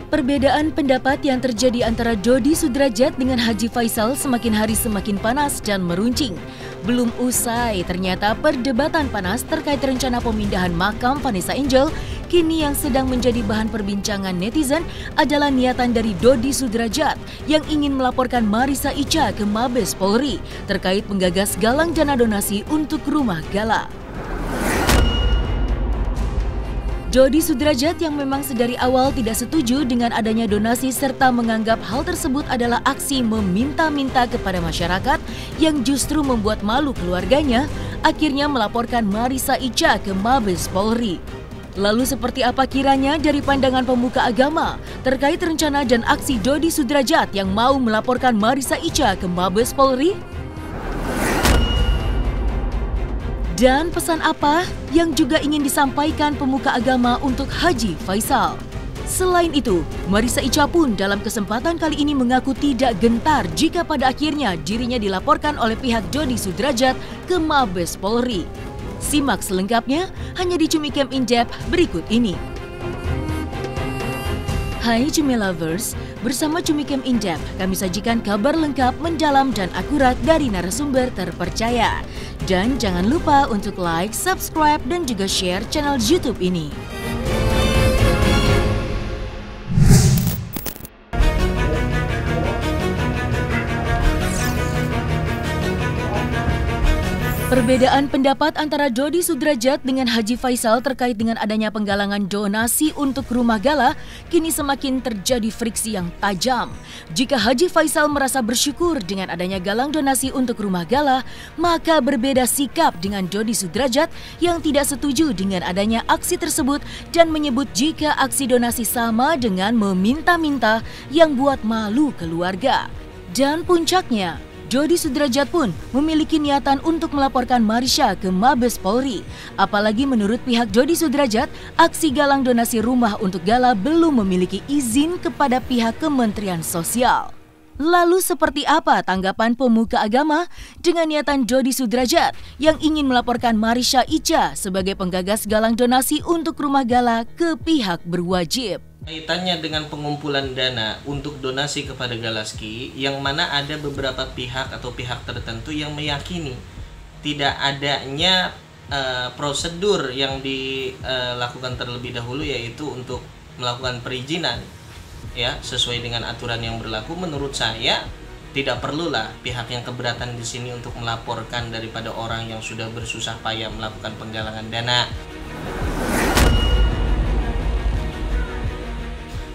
Perbedaan pendapat yang terjadi antara Dodi Sudrajat dengan Haji Faisal semakin hari semakin panas dan meruncing. Belum usai, ternyata perdebatan panas terkait rencana pemindahan makam Vanessa Angel, kini yang sedang menjadi bahan perbincangan netizen adalah niatan dari Dodi Sudrajat yang ingin melaporkan Marissa Icha ke Mabes Polri terkait menggagas galang dana donasi untuk rumah gala. Dodi Sudrajat yang memang sedari awal tidak setuju dengan adanya donasi serta menganggap hal tersebut adalah aksi meminta-minta kepada masyarakat yang justru membuat malu keluarganya, akhirnya melaporkan Marissa Icha ke Mabes Polri. Lalu seperti apa kiranya dari pandangan pemuka agama terkait rencana dan aksi Dodi Sudrajat yang mau melaporkan Marissa Icha ke Mabes Polri? Dan pesan apa yang juga ingin disampaikan pemuka agama untuk Haji Faisal? Selain itu, Marissa Icha pun dalam kesempatan kali ini mengaku tidak gentar jika pada akhirnya dirinya dilaporkan oleh pihak Dodi Sudrajat ke Mabes Polri. Simak selengkapnya hanya di Cumi Camp In Depth berikut ini. Hai Cumi Lovers, bersama Cumi Camp In Depth kami sajikan kabar lengkap, mendalam dan akurat dari narasumber terpercaya. Dan jangan lupa untuk like, subscribe, dan juga share channel YouTube ini. Perbedaan pendapat antara Dodi Sudrajat dengan Haji Faisal terkait dengan adanya penggalangan donasi untuk rumah gala kini semakin terjadi friksi yang tajam. Jika Haji Faisal merasa bersyukur dengan adanya galang donasi untuk rumah gala, maka berbeda sikap dengan Dodi Sudrajat yang tidak setuju dengan adanya aksi tersebut dan menyebut jika aksi donasi sama dengan meminta-minta yang buat malu keluarga. Dan puncaknya, Dodi Sudrajat pun memiliki niatan untuk melaporkan Marissa ke Mabes Polri. Apalagi menurut pihak Dodi Sudrajat, aksi galang donasi rumah untuk gala belum memiliki izin kepada pihak Kementerian Sosial. Lalu seperti apa tanggapan pemuka agama dengan niatan Dodi Sudrajat yang ingin melaporkan Marissa Icha sebagai penggagas galang donasi untuk rumah gala ke pihak berwajib? Kaitannya dengan pengumpulan dana untuk donasi kepada Galaski, yang mana ada beberapa pihak atau pihak tertentu yang meyakini tidak adanya prosedur yang dilakukan terlebih dahulu, yaitu untuk melakukan perizinan ya sesuai dengan aturan yang berlaku. Menurut saya tidak perlulah pihak yang keberatan di sini untuk melaporkan daripada orang yang sudah bersusah payah melakukan penggalangan dana.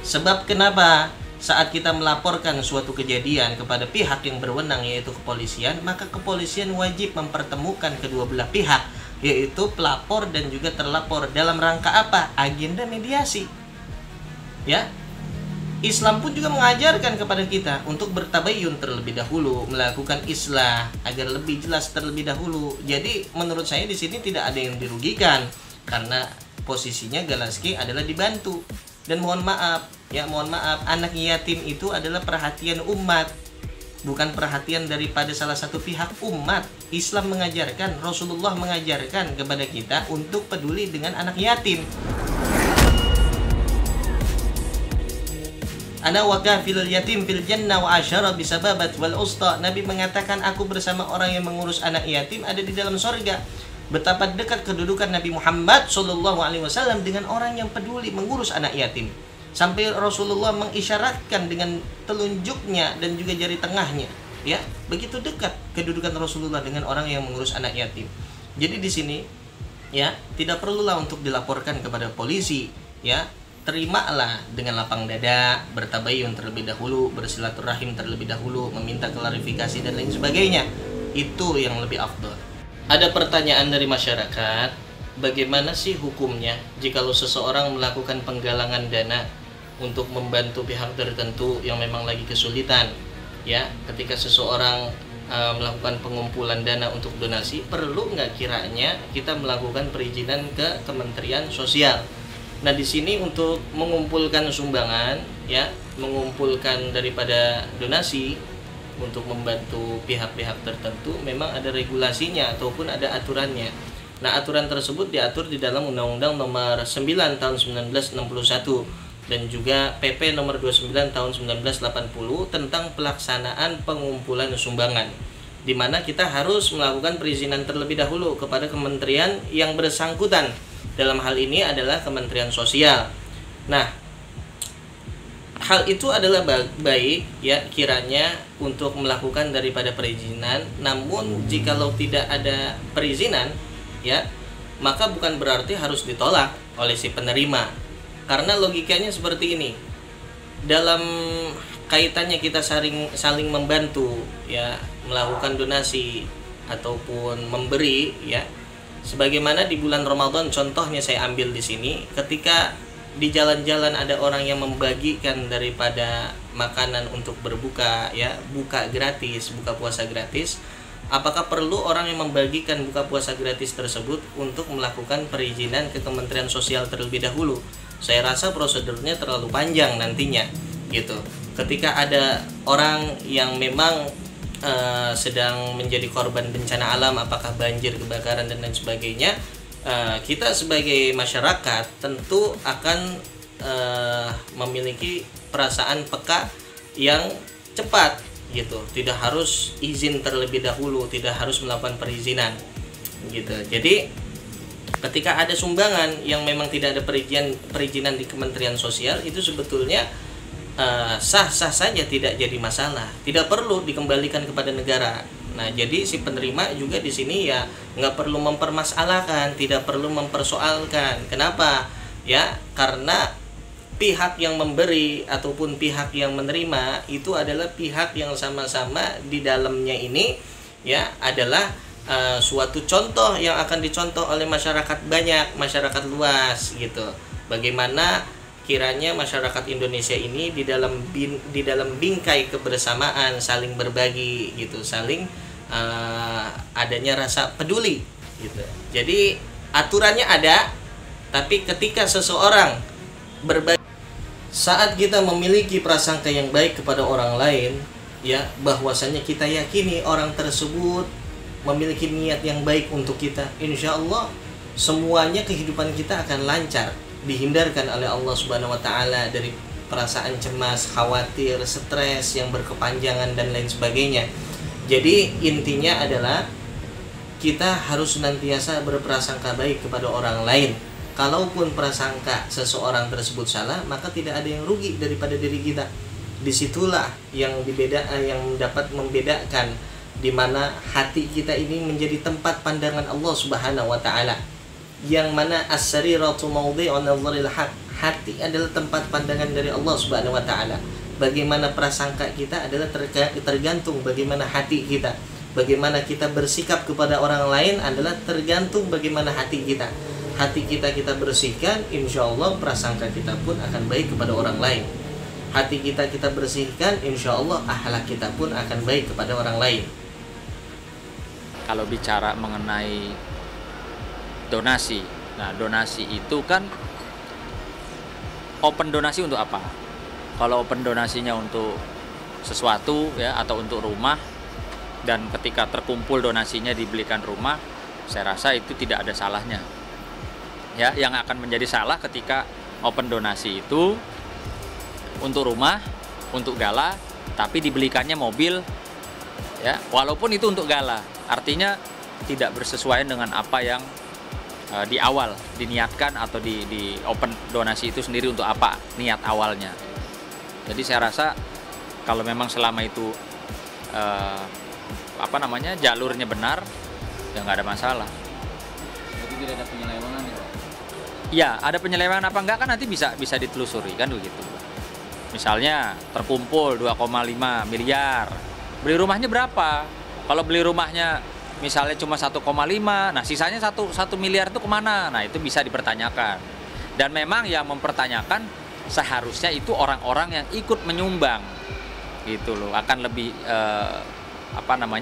Sebab kenapa? Saat kita melaporkan suatu kejadian kepada pihak yang berwenang, yaitu kepolisian, maka kepolisian wajib mempertemukan kedua belah pihak, yaitu pelapor dan juga terlapor. Dalam rangka apa? Agenda mediasi. Ya, Islam pun juga mengajarkan kepada kita untuk bertabayun terlebih dahulu, melakukan islah agar lebih jelas terlebih dahulu. Jadi menurut saya di sini tidak ada yang dirugikan karena posisinya Galaski adalah dibantu. Dan mohon maaf, anak yatim itu adalah perhatian umat, bukan perhatian daripada salah satu pihak umat. Islam mengajarkan, Rasulullah mengajarkan kepada kita untuk peduli dengan anak yatim. Ana wa kafilul yatim fil jannah wa asyara bisababat wal usta. Nabi mengatakan, aku bersama orang yang mengurus anak yatim ada di dalam sorga. Betapa dekat kedudukan Nabi Muhammad SAW dengan orang yang peduli mengurus anak yatim. Sampai Rasulullah mengisyaratkan dengan telunjuknya dan juga jari tengahnya. Ya, begitu dekat kedudukan Rasulullah dengan orang yang mengurus anak yatim. Jadi di sini, ya, tidak perlulah untuk dilaporkan kepada polisi. Ya, terimalah dengan lapang dada, bertabayun terlebih dahulu, bersilaturahim terlebih dahulu, meminta klarifikasi dan lain sebagainya. Itu yang lebih afdal. Ada pertanyaan dari masyarakat, bagaimana sih hukumnya jikalau seseorang melakukan penggalangan dana untuk membantu pihak tertentu yang memang lagi kesulitan? Ya, ketika seseorang melakukan pengumpulan dana untuk donasi, perlu nggak kiranya kita melakukan perizinan ke Kementerian Sosial? Nah, di sini untuk mengumpulkan sumbangan, ya, mengumpulkan daripada donasi untuk membantu pihak-pihak tertentu memang ada regulasinya ataupun ada aturannya. Nah, aturan tersebut diatur di dalam Undang-Undang Nomor 9 Tahun 1961 dan juga PP nomor 29 tahun 1980 tentang pelaksanaan pengumpulan sumbangan, di mana kita harus melakukan perizinan terlebih dahulu kepada kementerian yang bersangkutan. Dalam hal ini adalah Kementerian Sosial. Nah, hal itu adalah baik ya kiranya untuk melakukan daripada perizinan. Namun jikalau tidak ada perizinan ya, maka bukan berarti harus ditolak oleh si penerima. Karena logikanya seperti ini. Dalam kaitannya kita saling membantu ya, melakukan donasi ataupun memberi ya. Sebagaimana di bulan Ramadan, contohnya saya ambil di sini, ketika di jalan-jalan ada orang yang membagikan daripada makanan untuk berbuka ya, buka gratis, buka puasa gratis, apakah perlu orang yang membagikan buka puasa gratis tersebut untuk melakukan perizinan ke Kementerian Sosial terlebih dahulu? Saya rasa prosedurnya terlalu panjang nantinya gitu. Ketika ada orang yang memang sedang menjadi korban bencana alam, apakah banjir, kebakaran dan lain sebagainya, kita sebagai masyarakat tentu akan memiliki perasaan peka yang cepat gitu, tidak harus izin terlebih dahulu, tidak harus melakukan perizinan gitu. Jadi ketika ada sumbangan yang memang tidak ada perizinan di Kementerian Sosial, itu sebetulnya sah-sah saja, tidak jadi masalah, tidak perlu dikembalikan kepada negara. Nah, jadi si penerima juga di sini ya nggak perlu mempermasalahkan, tidak perlu mempersoalkan. Kenapa? Ya, karena pihak yang memberi ataupun pihak yang menerima itu adalah pihak yang sama-sama di dalamnya ini ya adalah suatu contoh yang akan dicontoh oleh masyarakat banyak, masyarakat luas gitu. Bagaimana kiranya masyarakat Indonesia ini di dalam bingkai kebersamaan, saling berbagi gitu, saling adanya rasa peduli gitu. Jadi aturannya ada, tapi ketika seseorang berbagi, saat kita memiliki prasangka yang baik kepada orang lain ya, bahwasanya kita yakini orang tersebut memiliki niat yang baik untuk kita, insya Allah semuanya kehidupan kita akan lancar, dihindarkan oleh Allah Subhanahu wa Ta'ala dari perasaan cemas, khawatir, stres yang berkepanjangan dan lain sebagainya. Jadi intinya adalah kita harus senantiasa berprasangka baik kepada orang lain. Kalaupun prasangka seseorang tersebut salah, maka tidak ada yang rugi daripada diri kita. Disitulah yang dapat membedakan di mana hati kita ini menjadi tempat pandangan Allah Subhanahu wa Ta'ala. Yang mana as-sariratu mawdhi'u nadharil haq, hati adalah tempat pandangan dari Allah Subhanahu wa Ta'ala. Bagaimana prasangka kita adalah tergantung bagaimana hati kita. Bagaimana kita bersikap kepada orang lain adalah tergantung bagaimana hati kita. Hati kita bersihkan, insya Allah prasangka kita pun akan baik kepada orang lain. Hati kita bersihkan, insya Allah akhlak kita pun akan baik kepada orang lain. Kalau bicara mengenai donasi, nah donasi itu kan open donasi untuk apa? Kalau open donasinya untuk sesuatu ya, atau untuk rumah, dan ketika terkumpul donasinya dibelikan rumah, saya rasa itu tidak ada salahnya. Ya, yang akan menjadi salah ketika open donasi itu untuk rumah, untuk gala, tapi dibelikannya mobil ya, walaupun itu untuk gala, artinya tidak bersesuaian dengan apa yang di awal diniatkan, atau di open donasi itu sendiri untuk apa niat awalnya. Jadi saya rasa kalau memang selama itu jalurnya benar, ya nggak ada masalah. Jadi tidak ada penyelewengan ya? Ya, ada penyelewengan apa enggak kan nanti bisa ditelusuri kan begitu. Misalnya terkumpul 2,5 miliar, beli rumahnya berapa? Kalau beli rumahnya misalnya cuma 1,5, nah sisanya 1 miliar itu kemana? Nah itu bisa dipertanyakan. Dan memang yang mempertanyakan seharusnya itu orang-orang yang ikut menyumbang gitu loh, akan lebih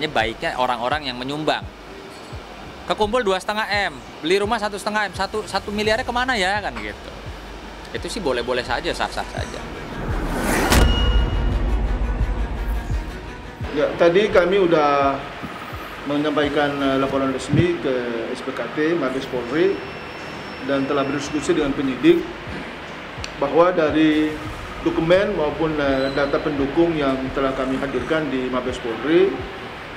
baiknya orang-orang yang menyumbang. Kekumpul 2,5 M, beli rumah 1,5 M, 1 miliarnya kemana ya kan gitu. Itu sih boleh-boleh saja, sah-sah saja. Ya, tadi kami udah menyampaikan laporan resmi ke SPKT Mabes Polri dan telah berdiskusi dengan penyidik bahwa dari dokumen maupun data pendukung yang telah kami hadirkan di Mabes Polri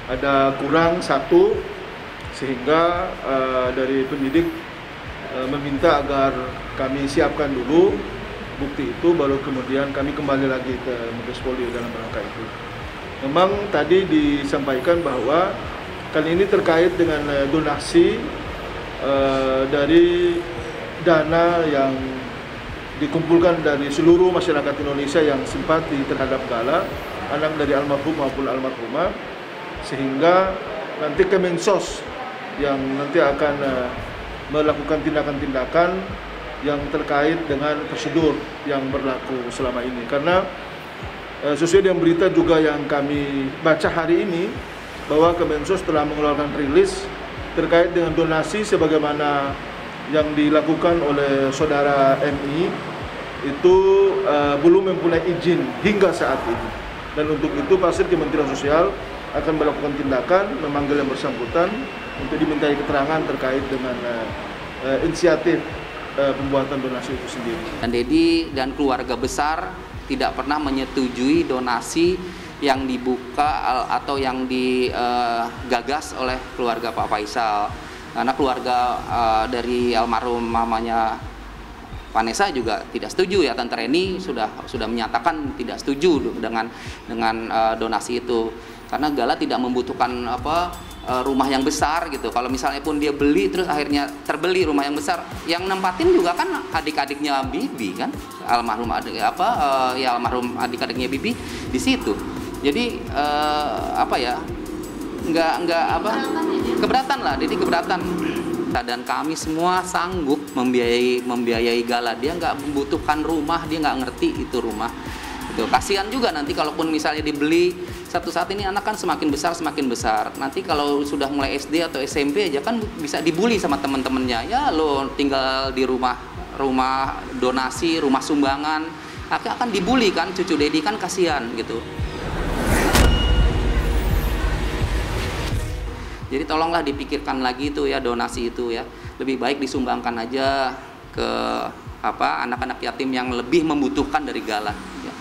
ada kurang satu, sehingga dari penyidik meminta agar kami siapkan dulu bukti itu, baru kemudian kami kembali lagi ke Mabes Polri dalam rangka itu. Memang tadi disampaikan bahwa kali ini terkait dengan donasi dari dana yang dikumpulkan dari seluruh masyarakat Indonesia yang simpati terhadap Gala, anak dari almarhum maupun almarhumah, sehingga nanti Kemensos yang nanti akan melakukan tindakan-tindakan yang terkait dengan prosedur yang berlaku selama ini. Karena sesuai dengan berita juga yang kami baca hari ini, bahwa Kemensos telah mengeluarkan rilis terkait dengan donasi sebagaimana yang dilakukan oleh saudara MI itu belum mempunyai izin hingga saat ini. Dan untuk itu pasti Kementerian Sosial akan melakukan tindakan, memanggil yang bersangkutan untuk dimintai keterangan terkait dengan inisiatif pembuatan donasi itu sendiri. Dan Dedi dan keluarga besar tidak pernah menyetujui donasi yang dibuka atau yang digagas oleh keluarga Pak Faisal. Karena keluarga dari almarhum mamanya Vanessa juga tidak setuju ya. Tante Reni sudah menyatakan tidak setuju dengan donasi itu. Karena Gala tidak membutuhkan rumah yang besar gitu. Kalau misalnya pun dia beli terus akhirnya terbeli rumah yang besar, yang nempatin juga kan adik-adiknya Bibi kan, almarhum almarhum adik-adiknya Bibi di situ. Jadi keberatan lah, jadi keberatan. Dan kami semua sanggup membiayai Gala. Dia nggak membutuhkan rumah, dia nggak ngerti itu rumah. Itu kasihan juga nanti kalaupun misalnya dibeli. Satu saat ini anak kan semakin besar. Nanti kalau sudah mulai SD atau SMP aja kan bisa dibully sama teman-temannya. Ya lo tinggal di rumah donasi, rumah sumbangan, akan dibully kan, cucu Dedi kan kasihan gitu. Jadi tolonglah dipikirkan lagi itu ya, donasi itu ya. Lebih baik disumbangkan aja ke anak-anak yatim yang lebih membutuhkan dari Gala. Ya.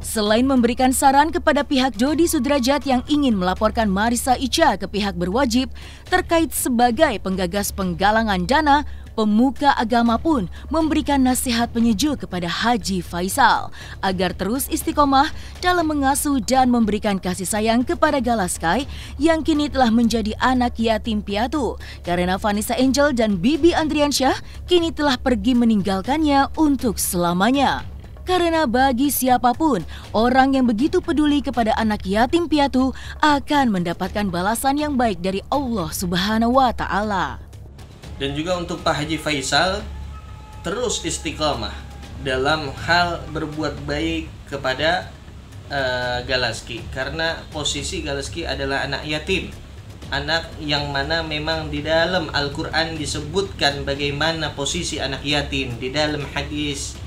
Selain memberikan saran kepada pihak Jody Sudrajat yang ingin melaporkan Marissa Icha ke pihak berwajib terkait sebagai penggagas penggalangan dana, pemuka agama pun memberikan nasihat penyejuk kepada Haji Faisal agar terus istiqomah dalam mengasuh dan memberikan kasih sayang kepada Gala Sky yang kini telah menjadi anak yatim piatu karena Vanessa Angel dan Bibi Andriansyah kini telah pergi meninggalkannya untuk selamanya. Karena bagi siapapun, orang yang begitu peduli kepada anak yatim piatu akan mendapatkan balasan yang baik dari Allah Subhanahu wa Ta'ala. Dan juga untuk Pak Haji Faisal, terus istiqamah dalam hal berbuat baik kepada Galaski, karena posisi Galaski adalah anak yatim, anak yang mana memang di dalam Al-Quran disebutkan bagaimana posisi anak yatim. Di dalam hadis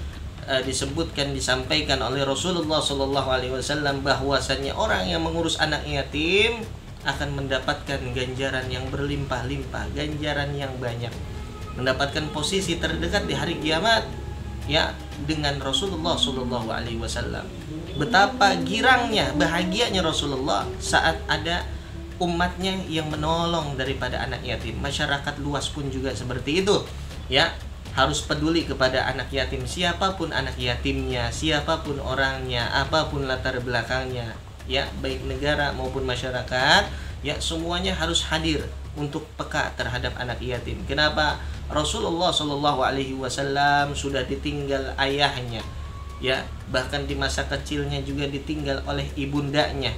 disampaikan oleh Rasulullah SAW bahwasannya orang yang mengurus anak yatim akan mendapatkan ganjaran yang berlimpah-limpah, ganjaran yang banyak, mendapatkan posisi terdekat di hari kiamat ya dengan Rasulullah SAW. Betapa girangnya, bahagianya Rasulullah saat ada umatnya yang menolong daripada anak yatim. Masyarakat luas pun juga seperti itu ya, harus peduli kepada anak yatim, siapapun anak yatimnya, siapapun orangnya, apapun latar belakangnya ya, baik negara maupun masyarakat ya, semuanya harus hadir untuk peka terhadap anak yatim. Kenapa? Rasulullah SAW sudah ditinggal ayahnya ya, bahkan di masa kecilnya juga ditinggal oleh ibundanya,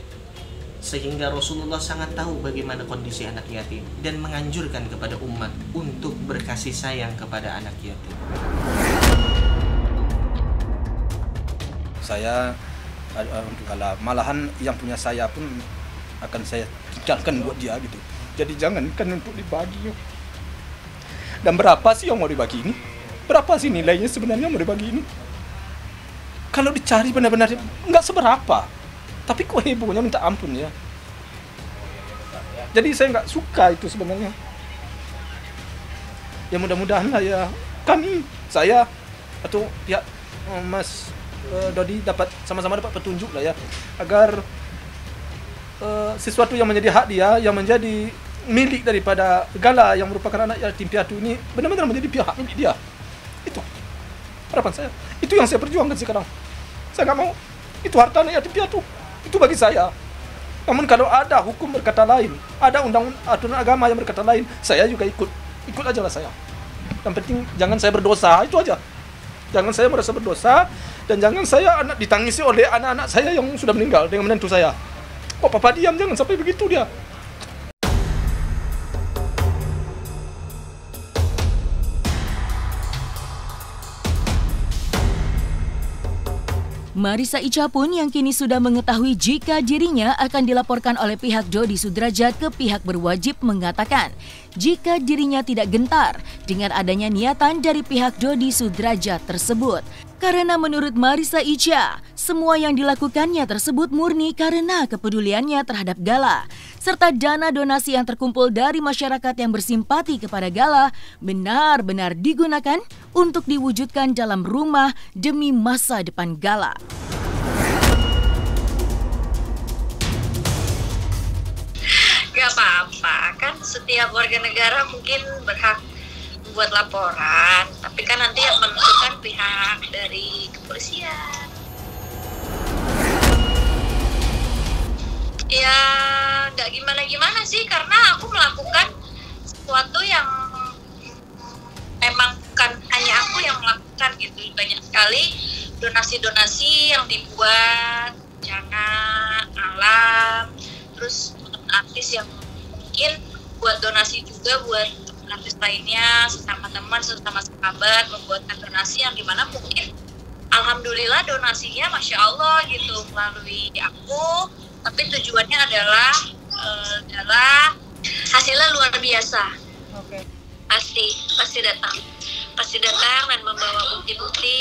sehingga Rasulullah sangat tahu bagaimana kondisi anak yatim dan menganjurkan kepada umat untuk berkasih sayang kepada anak yatim. Saya untuk Gala, malahan yang punya saya pun akan saya tinggalkan buat dia gitu. Jadi jangankan untuk dibagi. Dan berapa sih yang mau dibagi ini? Berapa sih nilainya sebenarnya mau dibagi ini? Kalau dicari benar-benar nggak seberapa. Tapi kok hebohnya minta ampun ya. Jadi saya nggak suka itu sebenarnya. Ya mudah-mudahan lah ya kami, saya atau pihak Mas Dodi dapat sama-sama dapat petunjuk lah ya, agar sesuatu yang menjadi hak dia, yang menjadi milik daripada Gala yang merupakan anak yatim piatu ini benar-benar menjadi pihak milik dia. Itu harapan saya. Itu yang saya perjuangkan sekarang. Saya nggak mau itu harta anak yatim piatu. Itu bagi saya. Namun kalau ada hukum berkata lain, ada aturan agama yang berkata lain, saya juga ikut aja lah saya. Yang penting jangan saya berdosa, itu aja. Jangan saya merasa berdosa, dan jangan saya ditangisi oleh anak-anak saya yang sudah meninggal dengan menantu saya. Kok papa diam, jangan sampai begitu dia. Marissa Icha pun yang kini sudah mengetahui jika dirinya akan dilaporkan oleh pihak Dodi Sudrajat ke pihak berwajib mengatakan jika dirinya tidak gentar dengan adanya niatan dari pihak Dodi Sudrajat tersebut. Karena menurut Marissa Icha, semua yang dilakukannya tersebut murni karena kepeduliannya terhadap Gala, serta dana donasi yang terkumpul dari masyarakat yang bersimpati kepada Gala benar-benar digunakan untuk diwujudkan dalam rumah demi masa depan Gala. Gak apa-apa, kan setiap warga negara mungkin berhak buat laporan, tapi kan nanti yang menentukan pihak dari kepolisian. Ya nggak gimana-gimana sih, karena aku melakukan sesuatu yang memang bukan hanya aku yang melakukan gitu. Banyak sekali donasi-donasi yang dibuat, jangan alam, terus artis yang mungkin buat donasi juga buat artis lainnya, sesama teman, sesama sahabat membuatkan donasi yang dimana mungkin alhamdulillah donasinya Masya Allah gitu melalui aku, tapi tujuannya adalah hasilnya luar biasa. Oke. Pasti datang dan membawa bukti-bukti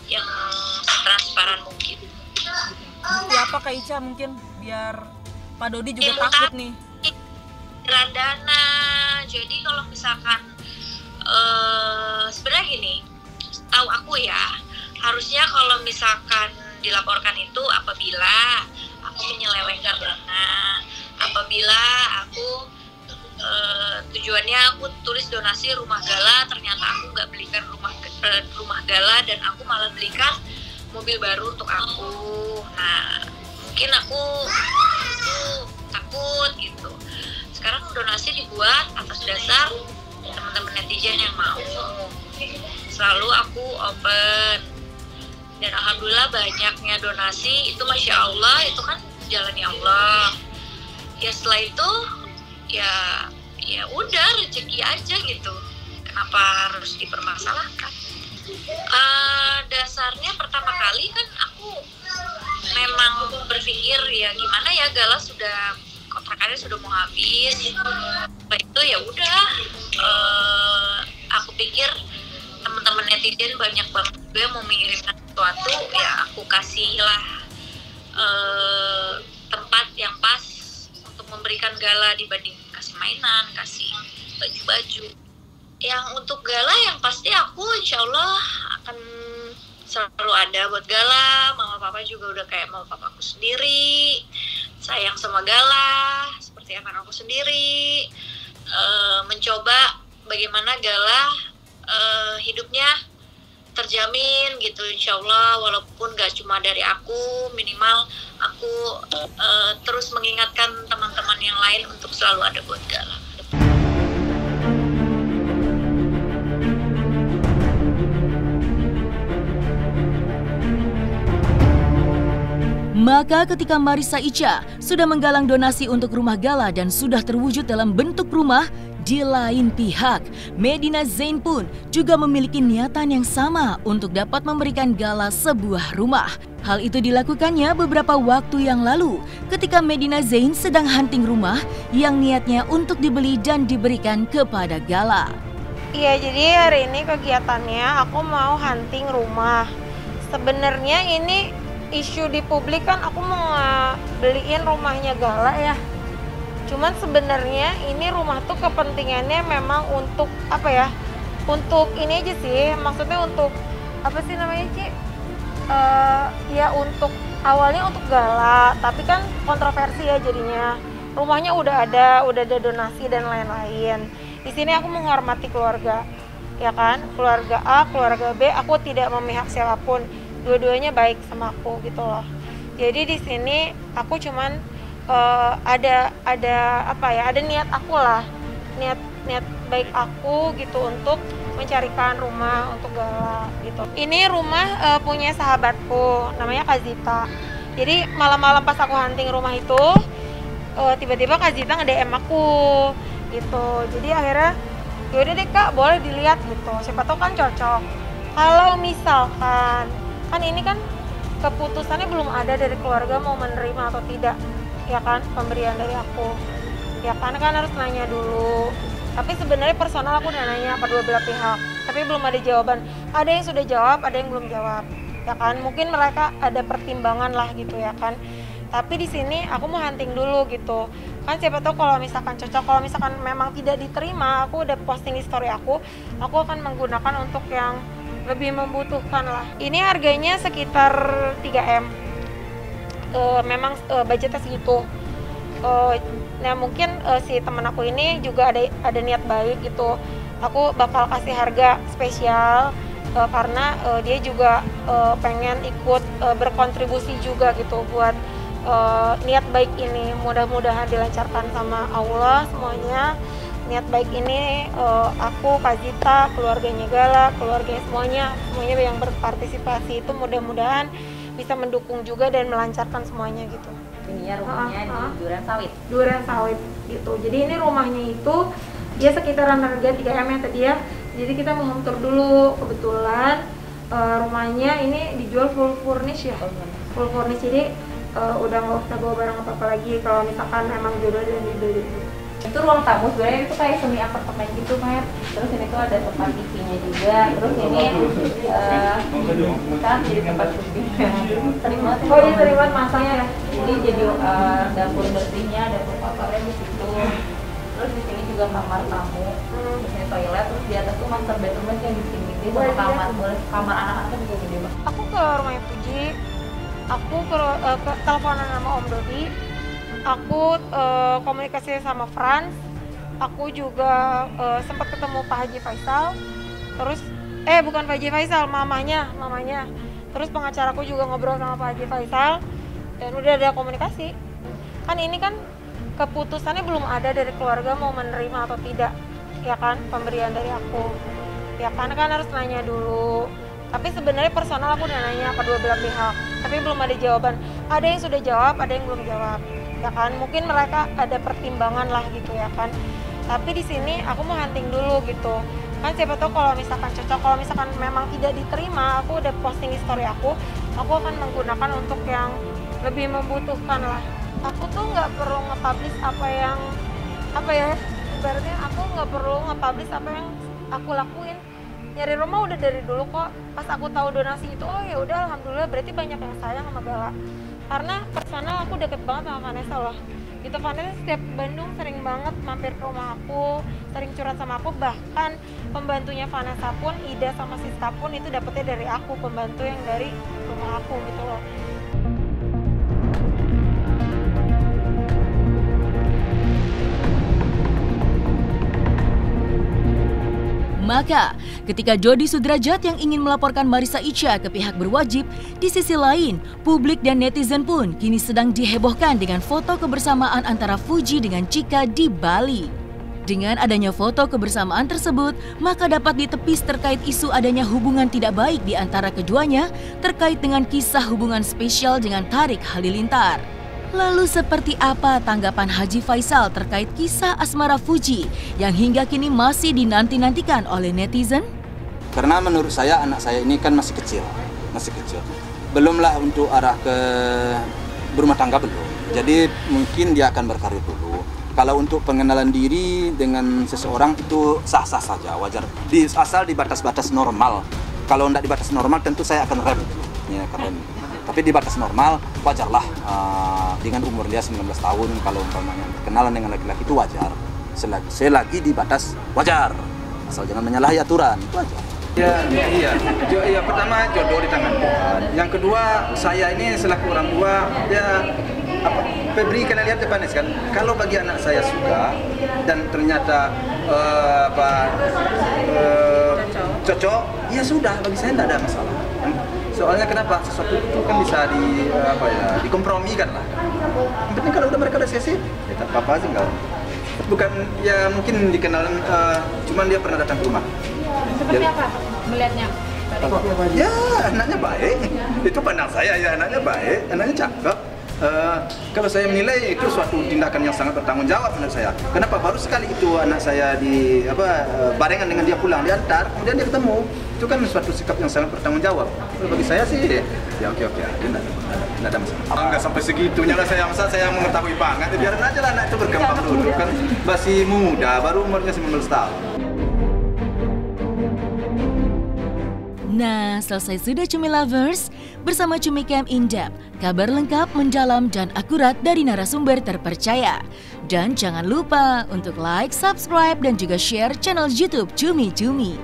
yang transparan mungkin. Bukti apa Kak Icha mungkin biar Pak Dodi juga takut nih? Dana. Jadi kalau misalkan sebenarnya gini, tahu aku ya, harusnya kalau misalkan dilaporkan itu apabila aku menyelewengkan dana, apabila aku tujuannya aku tulis donasi rumah Gala, ternyata aku nggak belikan rumah Gala dan aku malah belikan mobil baru untuk aku. Nah mungkin aku takut gitu. Sekarang donasi dibuat atas dasar teman-teman netizen yang mau. Selalu aku open. Dan alhamdulillah banyaknya donasi, itu Masya Allah, itu kan jalannya Allah. Ya setelah itu, ya udah rezeki aja gitu. Kenapa harus dipermasalahkan? Dasarnya pertama kali kan aku memang berpikir ya gimana ya, Gala sudah kontrakannya sudah mau habis. Setelah itu ya udah, aku pikir teman-teman netizen banyak banget juga yang mau mengirimkan sesuatu, ya aku kasihlah tempat yang pas untuk memberikan Gala dibanding kasih mainan, kasih baju-baju. Yang untuk Gala yang pasti aku insya Allah akan selalu ada buat Gala. Mama papa juga udah kayak mama papaku sendiri, sayang sama Gala seperti anak aku sendiri. Mencoba bagaimana Gala hidupnya terjamin gitu insya Allah, walaupun gak cuma dari aku, minimal aku terus mengingatkan teman-teman yang lain untuk selalu ada buat Gala. Maka ketika Marissa Icha sudah menggalang donasi untuk rumah Gala dan sudah terwujud dalam bentuk rumah, di lain pihak, Medina Zain pun juga memiliki niatan yang sama untuk dapat memberikan Gala sebuah rumah. Hal itu dilakukannya beberapa waktu yang lalu ketika Medina Zain sedang hunting rumah yang niatnya untuk dibeli dan diberikan kepada Gala. Iya, jadi hari ini kegiatannya aku mau hunting rumah. Sebenarnya ini isu di publik kan aku mau beliin rumahnya Gala ya. Cuman sebenarnya ini rumah tuh kepentingannya memang untuk apa ya? Untuk ini aja sih, maksudnya untuk apa sih namanya Ci? Ya untuk awalnya untuk gala, tapi kan kontroversi ya jadinya. Rumahnya udah ada donasi dan lain-lain. Di sini aku menghormati keluarga, ya kan? Keluarga A, keluarga B, aku tidak memihak siapapun. Dua-duanya baik sama aku gitu loh. Jadi di sini aku cuman ada apa ya? Ada niat aku lah, niat baik aku gitu untuk mencarikan rumah untuk gala gitu. Ini rumah punya sahabatku, namanya Kak Zita. Jadi malam-malam pas aku hunting rumah itu, tiba-tiba Kak Zita nge-DM aku gitu. Jadi akhirnya yaudah deh Kak, boleh dilihat gitu. Siapa tahu kan cocok. Kalau misalkan, kan ini kan keputusannya belum ada dari keluarga mau menerima atau tidak, ya kan, pemberian dari aku. Ya kan harus nanya dulu. Tapi sebenarnya personal aku udah nanya kedua belah pihak, tapi belum ada jawaban. Ada yang sudah jawab, ada yang belum jawab, ya kan. Mungkin mereka ada pertimbangan lah gitu ya kan. Tapi di sini aku mau hunting dulu gitu. Kan siapa tahu kalau misalkan cocok, kalau misalkan memang tidak diterima, aku udah posting di story aku akan menggunakan untuk yang lebih membutuhkan lah. Ini harganya sekitar 3M. Memang budgetnya segitu. Nah mungkin si temen aku ini juga ada niat baik gitu. Aku bakal kasih harga spesial karena dia juga pengen ikut berkontribusi juga gitu buat niat baik ini. Mudah-mudahan dilancarkan sama Allah semuanya. Niat baik ini aku, Kak Zita, keluarganya Gala, keluarganya semuanya yang berpartisipasi itu mudah-mudahan bisa mendukung juga dan melancarkan semuanya gitu. Ini ya rumahnya di Duren Sawit gitu. Jadi ini rumahnya itu dia sekitaran harga 3M ya tadi ya. Jadi kita mau home tour dulu. Kebetulan rumahnya ini dijual full furnish ya. Full furnish, jadi udah nggak usah bawa barang apa-apa lagi kalau misalkan emang jodoh dan dibeli. Itu ruang tamu sebenarnya itu kayak semi apartemen gitu Mat. Terus ini tuh ada tempat TV-nya juga. Terus ini kan jadi tempat syutingnya. Sering banget. Oh iya sering banget masanya ya. Jadi dapur bersihnya, dapur kotornya di situ. Terus di sini juga kamar tamu. Terus ini toilet. Terus di atas tuh master bedroom yang bikin gede sama kamar anak-anak juga gede banget. Aku ke rumahnya Puji. Aku ke teleponan sama Om Dodi. Aku komunikasi sama Frans. Aku juga sempat ketemu Pak Haji Faisal. Terus bukan Pak Haji Faisal, mamanya. Terus pengacaraku juga ngobrol sama Pak Haji Faisal dan udah ada komunikasi. Kan ini kan keputusannya belum ada dari keluarga mau menerima atau tidak, ya kan, pemberian dari aku. Ya kan harus nanya dulu. Tapi sebenarnya personal aku udah nanya kedua belah pihak, tapi belum ada jawaban. Ada yang sudah jawab, ada yang belum jawab. Ya kan, mungkin mereka ada pertimbangan lah gitu ya kan. Tapi di sini aku mau hunting dulu gitu. Kan siapa tahu kalau misalkan cocok, kalau misalkan memang tidak diterima, aku udah posting di story aku akan menggunakan untuk yang lebih membutuhkan lah. Aku tuh nggak perlu nge-publish apa ya, ibaratnya aku nggak perlu nge-publish apa yang aku lakuin. Nyari rumah udah dari dulu kok. Pas aku tahu donasi itu, oh ya udah alhamdulillah berarti banyak yang sayang sama Gala. Karena personal aku deket banget sama Vanessa loh. Gitu, Vanessa setiap Bandung sering banget mampir ke rumah aku, sering curhat sama aku. Bahkan pembantunya Vanessa pun, Ida sama Siska pun itu dapetnya dari aku, pembantu yang dari rumah aku gitu loh. Maka, ketika Dodi Sudrajat yang ingin melaporkan Marissa Icha ke pihak berwajib, di sisi lain, publik dan netizen pun kini sedang dihebohkan dengan foto kebersamaan antara Fuji dengan Chika di Bali. Dengan adanya foto kebersamaan tersebut, maka dapat ditepis terkait isu adanya hubungan tidak baik di antara keduanya terkait dengan kisah hubungan spesial dengan Tariq Halilintar. Lalu seperti apa tanggapan Haji Faisal terkait kisah asmara Fuji yang hingga kini masih dinanti-nantikan oleh netizen? Karena menurut saya anak saya ini kan masih kecil. Belumlah untuk arah ke berumah tangga belum. Jadi mungkin dia akan berkarir dulu. Kalau untuk pengenalan diri dengan seseorang itu sah-sah saja, wajar. Asal di batas-batas normal. Kalau tidak di batas normal tentu saya akan rem. Ya, keren. Tapi di batas normal wajarlah dengan umur dia 19 tahun kalau umpamanya berkenalan dengan laki-laki itu wajar. Selagi di batas wajar, asal jangan menyalahi aturan, itu wajar. Iya. Pertama jodoh di tangan Tuhan. Yang kedua, saya ini selaku orang tua, Febri kalian lihat depan kan. Kalau bagi anak saya suka dan ternyata cocok, ya sudah, bagi saya tidak ada masalah. Soalnya kenapa? Sesuatu itu kan bisa dikompromikan lah. Yang penting kalau udah mereka udah sesi, ya tak apa-apa sih enggak. Bukan ya mungkin dikenalan, cuman dia pernah datang ke rumah. Seperti apa melihatnya? Ya anaknya baik, itu pandang saya ya anaknya baik, anaknya cakep. Kalau saya menilai itu suatu tindakan yang sangat bertanggung jawab menurut saya. Kenapa baru sekali itu anak saya barengan dengan dia pulang, diantar, kemudian dia ketemu. Itu kan suatu sikap yang sangat bertanggung jawab. Bagi saya sih, ya oke, tidak ada masalah. Enggak sampai segitunya lah saya mengetahui banget. Biarin aja lah anak itu berkembang dulu kan masih muda, baru umurnya 19 tahun. Nah, selesai sudah Cumi Lovers. Bersama Cumi Camp In-Depth, kabar lengkap, mendalam, dan akurat dari narasumber terpercaya. Dan jangan lupa untuk like, subscribe, dan juga share channel YouTube Cumi Cumi.